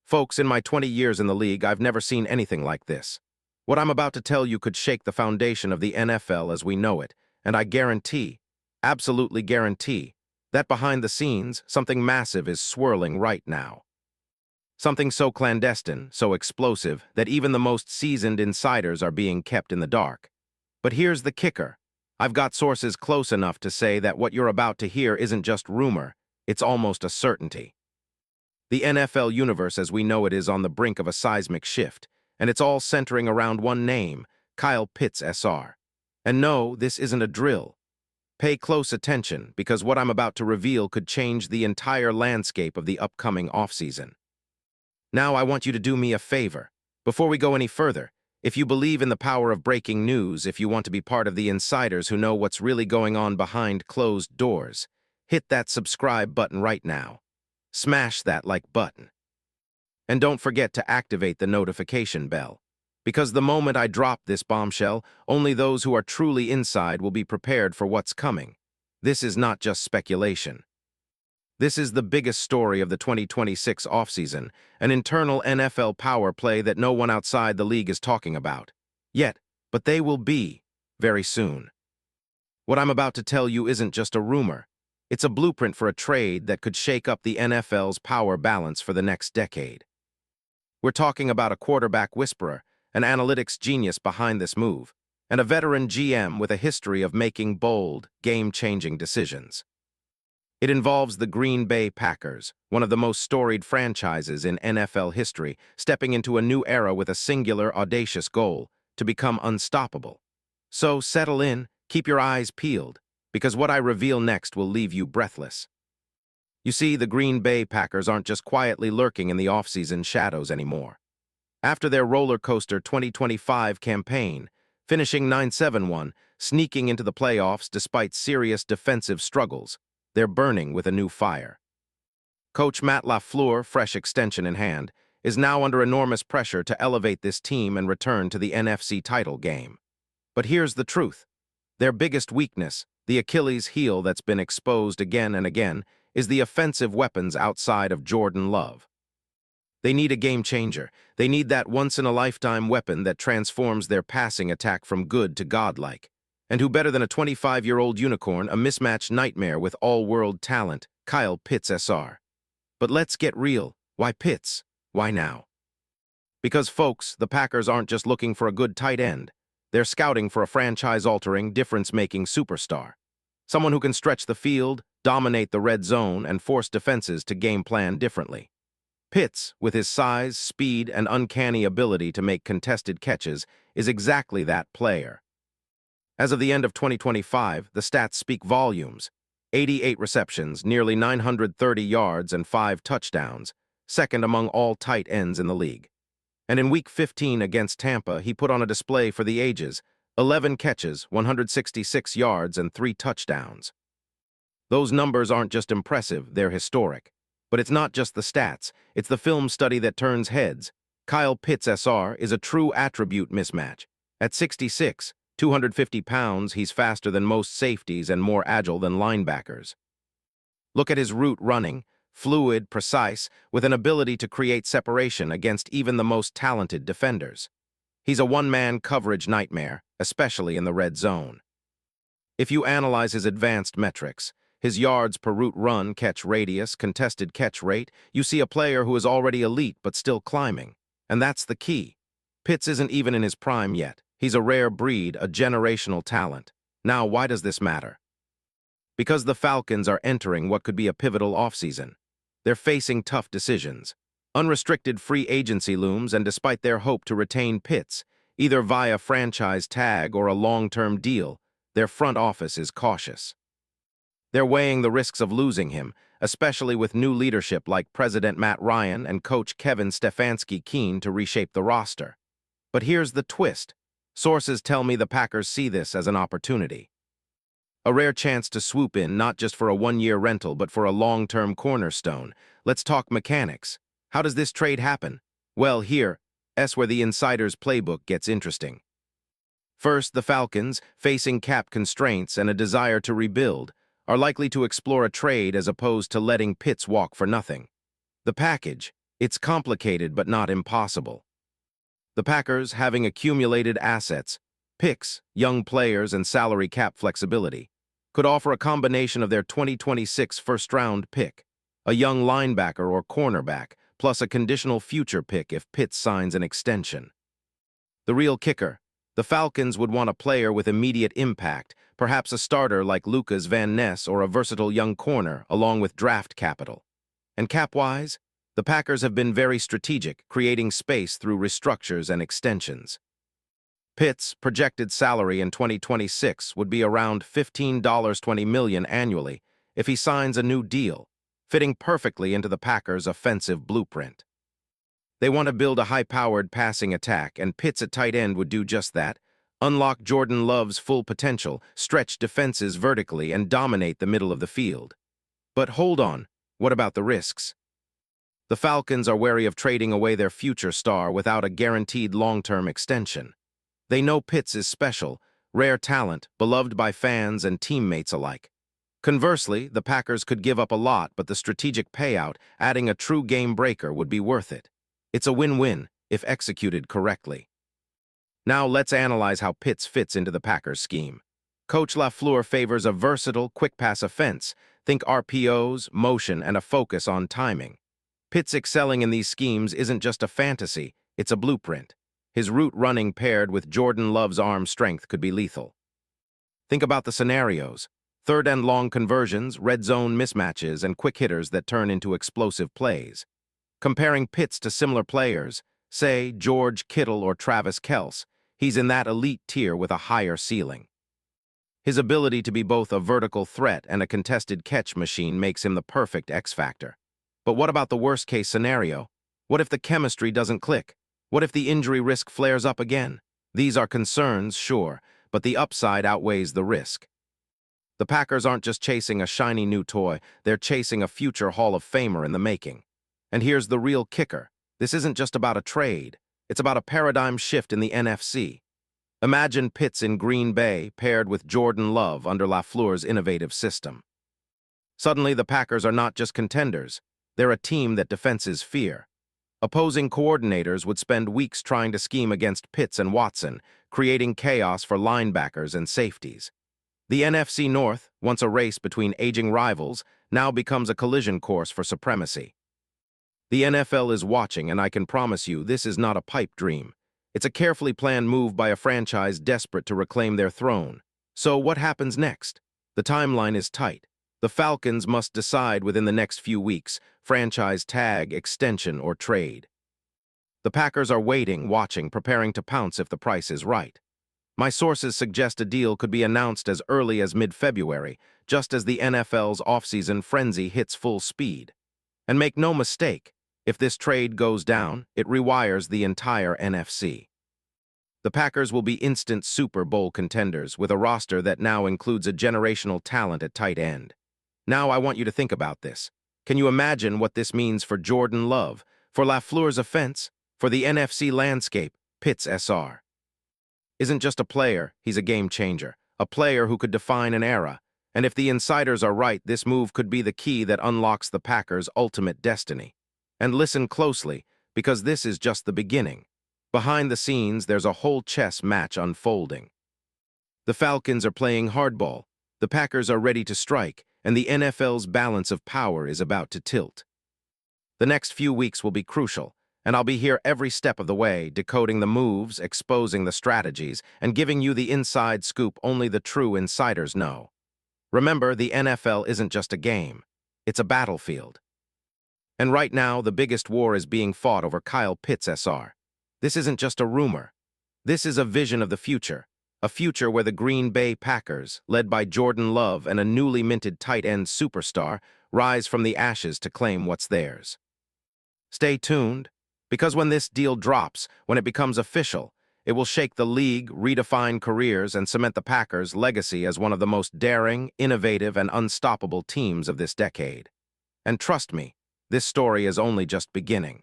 Folks, in my 20 years in the league, I've never seen anything like this. What I'm about to tell you could shake the foundation of the NFL as we know it, and I guarantee, absolutely guarantee, that behind the scenes, something massive is swirling right now. Something so clandestine, so explosive, that even the most seasoned insiders are being kept in the dark. But here's the kicker. I've got sources close enough to say that what you're about to hear isn't just rumor, it's almost a certainty. The NFL universe as we know it is on the brink of a seismic shift, and it's all centering around one name, Kyle Pitts SR. And no, this isn't a drill. Pay close attention, because what I'm about to reveal could change the entire landscape of the upcoming offseason. Now I want you to do me a favor. Before we go any further, if you believe in the power of breaking news, if you want to be part of the insiders who know what's really going on behind closed doors, hit that subscribe button right now. Smash that like button. And don't forget to activate the notification bell. Because the moment I drop this bombshell, only those who are truly inside will be prepared for what's coming. This is not just speculation. This is the biggest story of the 2026 offseason, an internal NFL power play that no one outside the league is talking about. Yet, but they will be, very soon. What I'm about to tell you isn't just a rumor. It's a blueprint for a trade that could shake up the NFL's power balance for the next decade. We're talking about a quarterback whisperer, an analytics genius behind this move, and a veteran GM with a history of making bold, game-changing decisions. It involves the Green Bay Packers, one of the most storied franchises in NFL history, stepping into a new era with a singular, audacious goal, to become unstoppable. So settle in, keep your eyes peeled, because what I reveal next will leave you breathless. You see, the Green Bay Packers aren't just quietly lurking in the offseason shadows anymore. After their roller coaster 2025 campaign, finishing 9-7-1, sneaking into the playoffs despite serious defensive struggles, they're burning with a new fire. Coach Matt LaFleur, fresh extension in hand, is now under enormous pressure to elevate this team and return to the NFC title game. But here's the truth. Their biggest weakness, the Achilles heel that's been exposed again and again, is the offensive weapons outside of Jordan Love. They need a game changer. They need that once-in-a-lifetime weapon that transforms their passing attack from good to godlike. And who better than a 25-year-old unicorn, a mismatched nightmare with all-world talent, Kyle Pitts SR. But let's get real. Why Pitts? Why now? Because, folks, the Packers aren't just looking for a good tight end. They're scouting for a franchise-altering, difference-making superstar. Someone who can stretch the field, dominate the red zone, and force defenses to game plan differently. Pitts, with his size, speed, and uncanny ability to make contested catches, is exactly that player. As of the end of 2025, the stats speak volumes. 88 receptions, nearly 930 yards, and 5 touchdowns, second among all tight ends in the league. And in Week 15 against Tampa, he put on a display for the ages, 11 catches, 166 yards, and 3 touchdowns. Those numbers aren't just impressive, they're historic. But it's not just the stats, it's the film study that turns heads. Kyle Pitts SR is a true attribute mismatch. At 6'6", 250 pounds, he's faster than most safeties and more agile than linebackers. Look at his route running, fluid, precise, with an ability to create separation against even the most talented defenders. He's a one-man coverage nightmare, especially in the red zone. If you analyze his advanced metrics, his yards per route run, catch radius, contested catch rate, you see a player who is already elite but still climbing. And that's the key. Pitts isn't even in his prime yet. He's a rare breed, a generational talent. Now, why does this matter? Because the Falcons are entering what could be a pivotal offseason. They're facing tough decisions. Unrestricted free agency looms, and despite their hope to retain Pitts, either via franchise tag or a long-term deal, their front office is cautious. They're weighing the risks of losing him, especially with new leadership like President Matt Ryan and Coach Kevin Stefanski keen to reshape the roster. But here's the twist. Sources tell me the Packers see this as an opportunity. A rare chance to swoop in not just for a one-year rental but for a long-term cornerstone. Let's talk mechanics. How does this trade happen? Well, here's where the insider's playbook gets interesting. First, the Falcons, facing cap constraints and a desire to rebuild, are likely to explore a trade as opposed to letting Pitts walk for nothing. The package, It's complicated but not impossible. The Packers, having accumulated assets, picks, young players, and salary cap flexibility, could offer a combination of their 2026 first-round pick, a young linebacker or cornerback, plus a conditional future pick if Pitts signs an extension. The real kicker: the Falcons would want a player with immediate impact, perhaps a starter like Lucas Van Ness or a versatile young corner, along with draft capital. And cap-wise, the Packers have been very strategic, creating space through restructures and extensions. Pitts' projected salary in 2026 would be around $15.20 million annually if he signs a new deal, fitting perfectly into the Packers' offensive blueprint. They want to build a high-powered passing attack, and Pitts at tight end would do just that: unlock Jordan Love's full potential, stretch defenses vertically, and dominate the middle of the field. But hold on, what about the risks? The Falcons are wary of trading away their future star without a guaranteed long-term extension. They know Pitts is special, rare talent, beloved by fans and teammates alike. Conversely, the Packers could give up a lot, but the strategic payout, adding a true game-breaker, would be worth it. It's a win-win, if executed correctly. Now let's analyze how Pitts fits into the Packers' scheme. Coach LaFleur favors a versatile, quick-pass offense. Think RPOs, motion, and a focus on timing. Pitts excelling in these schemes isn't just a fantasy, it's a blueprint. His route running paired with Jordan Love's arm strength could be lethal. Think about the scenarios: third and long conversions, red zone mismatches, and quick hitters that turn into explosive plays. Comparing Pitts to similar players, say George Kittle or Travis Kelce, he's in that elite tier with a higher ceiling. His ability to be both a vertical threat and a contested catch machine makes him the perfect X-factor. But what about the worst-case scenario? What if the chemistry doesn't click? What if the injury risk flares up again? These are concerns, sure, but the upside outweighs the risk. The Packers aren't just chasing a shiny new toy, they're chasing a future Hall of Famer in the making. And here's the real kicker: this isn't just about a trade, it's about a paradigm shift in the NFC. Imagine Pitts in Green Bay paired with Jordan Love under LaFleur's innovative system. Suddenly, the Packers are not just contenders, they're a team that defenses fear. Opposing coordinators would spend weeks trying to scheme against Pitts and Watson, creating chaos for linebackers and safeties. The NFC North, once a race between aging rivals, now becomes a collision course for supremacy. The NFL is watching, and I can promise you this is not a pipe dream. It's a carefully planned move by a franchise desperate to reclaim their throne. So what happens next? The timeline is tight. The Falcons must decide within the next few weeks: franchise tag, extension, or trade. The Packers are waiting, watching, preparing to pounce if the price is right. My sources suggest a deal could be announced as early as mid-February, just as the NFL's offseason frenzy hits full speed. And make no mistake, if this trade goes down, it rewires the entire NFC. The Packers will be instant Super Bowl contenders with a roster that now includes a generational talent at tight end. Now I want you to think about this. Can you imagine what this means for Jordan Love, for LaFleur's offense, for the NFC landscape? Pitts SR isn't just a player, he's a game changer, a player who could define an era. And if the insiders are right, this move could be the key that unlocks the Packers' ultimate destiny. And listen closely, because this is just the beginning. Behind the scenes, there's a whole chess match unfolding. The Falcons are playing hardball, the Packers are ready to strike, and the NFL's balance of power is about to tilt. The next few weeks will be crucial, and I'll be here every step of the way, decoding the moves, exposing the strategies, and giving you the inside scoop only the true insiders know. Remember, the NFL isn't just a game, it's a battlefield. And right now, the biggest war is being fought over Kyle Pitts SR. This isn't just a rumor. This is a vision of the future, a future where the Green Bay Packers, led by Jordan Love and a newly minted tight end superstar, rise from the ashes to claim what's theirs. Stay tuned, because when this deal drops, when it becomes official, it will shake the league, redefine careers, and cement the Packers' legacy as one of the most daring, innovative, and unstoppable teams of this decade. And trust me, this story is only just beginning.